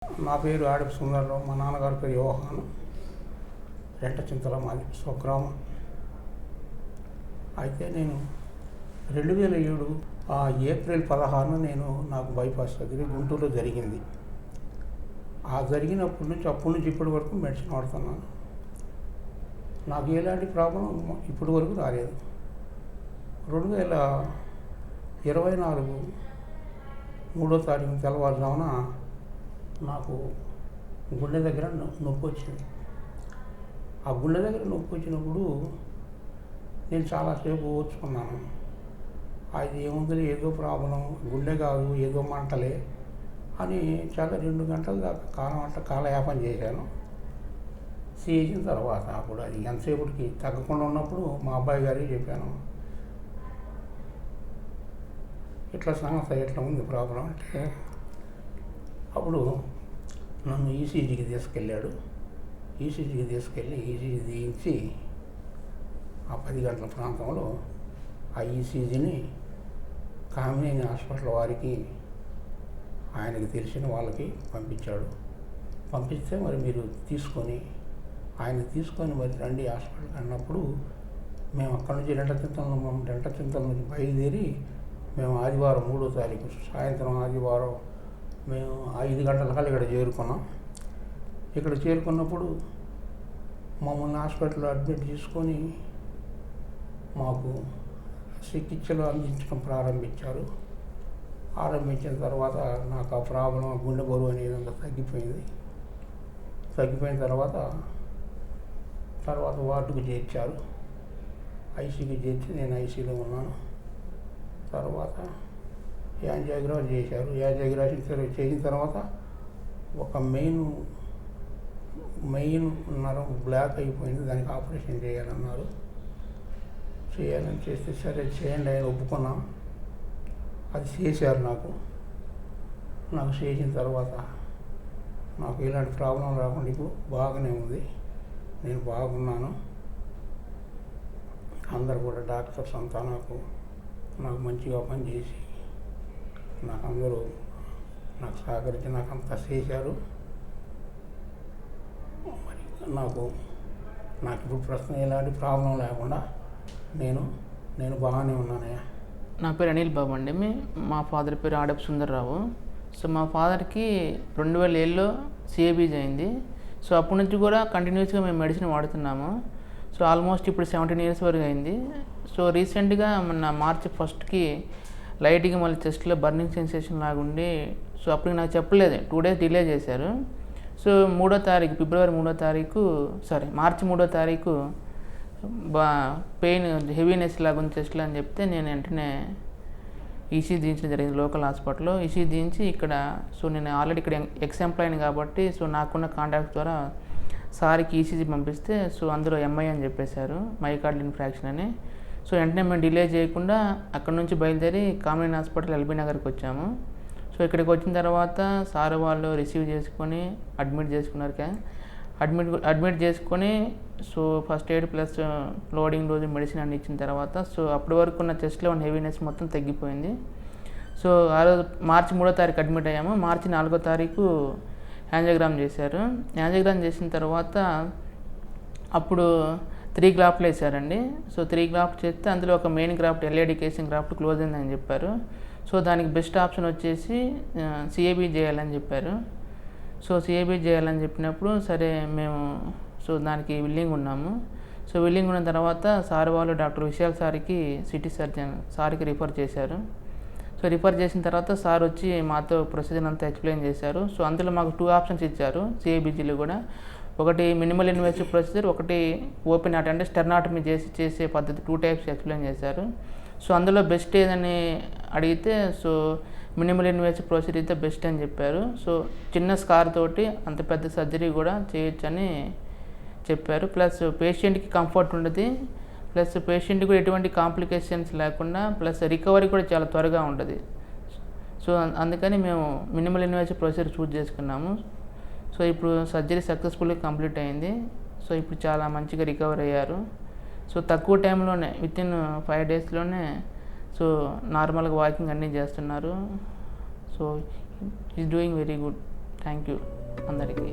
నా పేరు ఆడపు సుందరరావు. మా నాన్నగారి పేరు యోహాను. రెంటచింతల మాది స్వగ్రామం. అయితే నేను 2007 ఏప్రిల్ 16 నాకు బైపాస్ సర్జరీ గుంటూరులో జరిగింది. జరిగినప్పటి నుంచి ఇప్పటి వరకు మెడిసిన్ వాడుతున్నాను. నాకు ఎలాంటి ప్రాబ్లం ఇప్పటి వరకు రాలేదు. 2024 3వ తారీఖు తెల్లవారుజామున నాకు గుండె దగ్గర నొప్పి వచ్చింది. ఆ గుండె దగ్గర నొప్పి వచ్చినప్పుడు నేను చాలాసేపు ఓర్చుకున్నాను. అది ఏముంది, ఏదో ప్రాబ్లం, గుండె కాదు, ఏదో మంటలే అని చాలా 2 గంటల దాకా కాలయాపన చేశాను. చేసిన తర్వాత అప్పుడు అది ఎంతసేపటికి తగ్గకుండా ఉన్నప్పుడు మా అబ్బాయి గారికి చెప్పాను, ఇట్లా సంగతి ఎట్లా ఉంది ప్రాబ్లం అంటే, అప్పుడు నన్ను ఈసీజీకి తీసుకెళ్ళాడు. ఈసీజీ తీయించి ఆ 10 గంటల ప్రాంతంలో ఆ ఈసీజీని కామినేని హాస్పిటల్ వారికి, ఆయనకి తెలిసిన వాళ్ళకి పంపించాడు. పంపిస్తే మరి మీరు తీసుకొని మరి రండి హాస్పిటల్కి అన్నప్పుడు మేము అక్కడి నుంచి రెంటచింతల నుంచి బయలుదేరి మేము ఆదివారం 3వ తారీఖు సాయంత్రం ఆదివారం మేము 5 గంటలకల్లా ఇక్కడ చేరుకున్నాం. ఇక్కడ చేరుకున్నప్పుడు మమ్మల్ని హాస్పిటల్లో అడ్మిట్ చేసుకొని మాకు చికిత్సలు అందించడం ప్రారంభించారు. ఆరంభించిన తర్వాత నాకు ఆ ప్రాబ్లం, గుండె బరువు అనేది అంతా తగ్గిపోయిన తర్వాత వార్డుకు చేర్చారు. ఐసీయూకి చేర్చి నేను ఐసీయూలో ఉన్నాను. తర్వాత యాంజియోగ్రామ్ చేశారు. యాంజియోగ్రామ్ చేసిన తర్వాత ఒక మెయిన్ నరం బ్లాక్ అయిపోయింది, దానికి ఆపరేషన్ చేయాలని చేస్తే సరే చేయండి అని ఒప్పుకున్నాం. అది చేశారు. నాకు చేసిన తర్వాత నాకు ఇలాంటి ప్రాబ్లం రాకుండా ఇప్పుడు బాగానే ఉంది, నేను బాగున్నాను. అందరు కూడా డాక్టర్స్ అంతా నాకు మంచిగా పనిచేసి అందరూ నాకు సహకరించి అంతా చేశారు. మరి నాకు ఇప్పుడు ప్రస్తుతం ఎలాంటి ప్రాబ్లం లేకుండా నేను బాగానే ఉన్నానయ్యా. నా పేరు అనిల్ బాబు అండి. మా ఫాదర్ పేరు ఆడపు సుందరరావు. సో మా ఫాదర్కి 2007లో సిఏబీజీ అయింది. సో అప్పటి నుంచి కూడా కంటిన్యూస్గా మేము మెడిసిన్ వాడుతున్నాము. సో ఆల్మోస్ట్ ఇప్పుడు 17 years వరకు అయింది. సో రీసెంట్గా మొన్న March 1కి లైట్గా మళ్ళీ చెస్ట్లో బర్నింగ్ సెన్సేషన్ లాగా ఉండి, సో అప్పుడు నాకు చెప్పలేదు, 2 days డిలే చేశారు. సో March 3వ తారీఖు పెయిన్ హెవీనెస్ లాగా ఉంది చెస్ట్లో అని చెప్తే నేను వెంటనే ఈసీజీ దించడం జరిగింది లోకల్ హాస్పిటల్లో. ఈసీజీ దించి ఇక్కడ, సో నేను ఆల్రెడీ ఇక్కడ ఎక్స్ ఎంప్లాయీని కాబట్టి, సో నాకున్న కాంటాక్ట్ ద్వారా సార్కి ఈసీజీ పంపిస్తే, సో అందులో ఎంఐ అని చెప్పేశారు, మైకార్డియల్ ఇన్ఫ్రాక్షన్ అని. సో వెంటనే మేము డిలే చేయకుండా అక్కడ నుంచి బయలుదేరి కామినేని హాస్పిటల్ ఎల్బీ నగర్కి వచ్చాము. సో ఇక్కడికి వచ్చిన తర్వాత సార్ వాళ్ళు రిసీవ్ చేసుకొని అడ్మిట్ చేసుకొని so first aid plus loading dose medicine అన్ని ఇచ్చిన తర్వాత, సో అప్పటి వరకు ఉన్న చెస్ట్లో ఉన్న హెవీనెస్ మొత్తం తగ్గిపోయింది. సో ఆ రోజు March 3వ తారీఖు అడ్మిట్ అయ్యాము. March 4వ తారీఖు యాంజియోగ్రామ్ చేశారు. యాంజియోగ్రామ్ చేసిన తర్వాత అప్పుడు 3 గ్రాఫ్ట్లు వేశారండి. సో 3 గ్రాఫ్ట్ చేస్తే అందులో ఒక main graft LAD casing graft close అయిందని చెప్పారు. సో దానికి బెస్ట్ ఆప్షన్ వచ్చేసి సిఏబీ చేయాలని చెప్పారు. సో సిఏబీ చేయాలని చెప్పినప్పుడు సరే మేము దానికి విల్లింగ్ ఉన్నాము. సో విల్లింగ్ ఉన్న తర్వాత సార్ వాళ్ళు డాక్టర్ విశాల్ సార్కి, సిటీ సర్జన్ సార్కి రిఫర్ చేశారు. సో రిఫర్ చేసిన తర్వాత సార్ వచ్చి మాతో ప్రొసీజర్ అంతా ఎక్స్ప్లెయిన్ చేశారు. సో అందులో మాకు 2 ఆప్షన్స్ ఇచ్చారు సిఏబీజీలో కూడా. ఒకటి మినిమల్ ఇన్వేసివ్ ప్రొసీజర్, ఒకటి ఓపెన్ హార్ట్ అంటే స్టెర్నాటమీ చేసే పద్ధతి, 2 types ఎక్స్ప్లెయిన్ చేశారు. సో అందులో బెస్ట్ ఏదని అడిగితే, సో మినిమల్ ఇన్వేసివ్ ప్రొసీజర్ అయితే బెస్ట్ అని చెప్పారు. సో చిన్న స్కార్ తోటి అంత పెద్ద సర్జరీ కూడా చేయొచ్చని చెప్పారు. ప్లస్ పేషెంట్కి కంఫర్ట్ ఉంటుంది, ప్లస్ పేషెంట్కి కూడా ఎటువంటి కాంప్లికేషన్స్ లేకుండా, ప్లస్ రికవరీ కూడా చాలా త్వరగా ఉంటుంది. సో అందుకని మేము మినిమల్ ఇన్వేసివ్ ప్రొసీజర్ చూజ్ చేసుకున్నాము. సో ఇప్పుడు సర్జరీ సక్సెస్ఫుల్గా కంప్లీట్ అయింది. సో ఇప్పుడు చాలా మంచిగా రికవర్ అయ్యారు. సో తక్కువ టైంలోనే వితిన్ 5 daysలోనే సో నార్మల్గా వాకింగ్ అన్నీ చేస్తున్నారు. So is doing very good. Thank you అందరికీ.